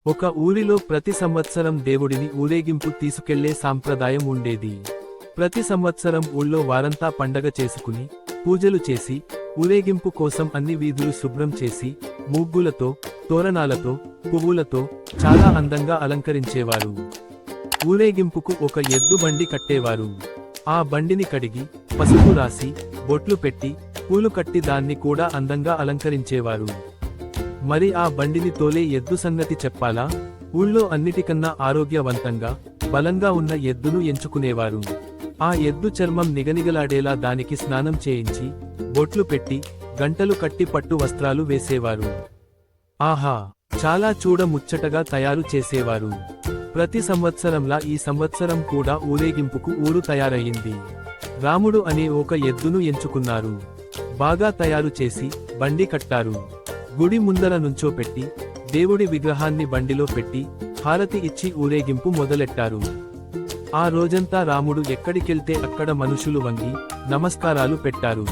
ఒక ఊరిలో ప్రతి సంవత్సరం దేవుడిని ఊరేగింపు తీసుకెళ్లే సాంప్రదాయం ఉండేది. ప్రతి సంవత్సరం ఊళ్ళో వారంతా పండగ చేసుకుని, పూజలు చేసి, ఊరేగింపు కోసం అన్ని వీధులు శుభ్రం చేసి, ముగ్గులతో, తోరణాలతో, పువ్వులతో చాలా అందంగా అలంకరించేవారు. ఊరేగింపుకు ఒక ఎద్దు బండి కట్టేవారు. ఆ బండిని కడిగి, పసుపు రాసి, బొట్లు పెట్టి, పూలు కట్టి దాన్ని కూడా అందంగా అలంకరించేవారు. మరి ఆ బండిని తోలే ఎద్దు సంగతి చెప్పాలా? ఊళ్ళో అన్నిటికన్నా ఆరోగ్యవంతంగా, బలంగా ఉన్న ఎద్దును ఎంచుకునేవారు. ఆ ఎద్దు చర్మం నిగనిగలాడేలా దానికి స్నానం చేయించి, బొట్లు పెట్టి, గంటలు కట్టి పట్టు వస్త్రాలు వేసేవారు. ఆహా! చాలా చూడముచ్చటగా తయారు చేసేవారు. ప్రతి సంవత్సరంలా ఈ సంవత్సరం కూడా ఊరేగింపుకు ఊరు తయారయ్యింది. రాముడు అనే ఒక ఎద్దును ఎంచుకున్నారు. బాగా తయారు చేసి, బండి కట్టారు. గుడి ముందర నుంచోపెట్టి, దేవుడి విగ్రహాన్ని బండిలో పెట్టి, హారతి ఇచ్చి ఊరేగింపు మొదలెట్టారు. ఆ రోజంతా రాముడు ఎక్కడికెళ్తే అక్కడ మనుషులు వంగి, నమస్కారాలు పెట్టారు.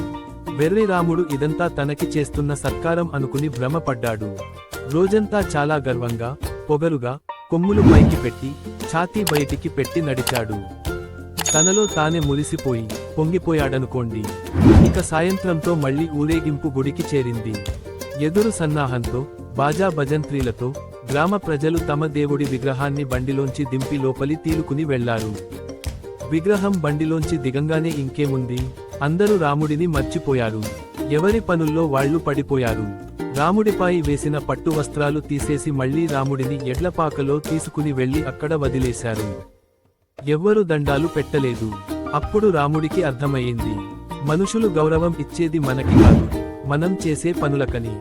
వెర్రి రాముడు ఇదంతా తనకి చేస్తున్న సత్కారం అనుకుని భ్రమపడ్డాడు. రోజంతా చాలా గర్వంగా, పొగరుగా, కొమ్ములు పైకి పెట్టి, ఛాతీ బయటికి పెట్టి నడిచాడు. తనలో తానే మురిసిపోయి, పొంగిపోయాడనుకోండి. ఇక సాయంత్రంతో మళ్లీ ఊరేగింపు గుడికి చేరింది. ఎదురు సన్నాహంతో, బాజా భజంత్రీలతో, గ్రామ ప్రజలు తమ దేవుడి విగ్రహాన్ని బండిలోంచి దింపి లోపలి తీలుకుని వెళ్లారు. విగ్రహం బండిలోంచి దిగంగానే ఇంకేముంది, అందరూ రాముడిని మర్చిపోయారు. ఎవరి పనుల్లో వాళ్లు పడిపోయారు. రాముడిపై వేసిన పట్టు వస్త్రాలు తీసేసి మళ్లీ రాముడిని ఎడ్లపాకలో తీసుకుని వెళ్లి అక్కడ వదిలేశారు. ఎవ్వరు దండాలు పెట్టలేదు. అప్పుడు రాముడికి అర్థమయ్యింది, మనుషులు గౌరవం ఇచ్చేది మనకి కాదు, మనం చేసే పనులకని.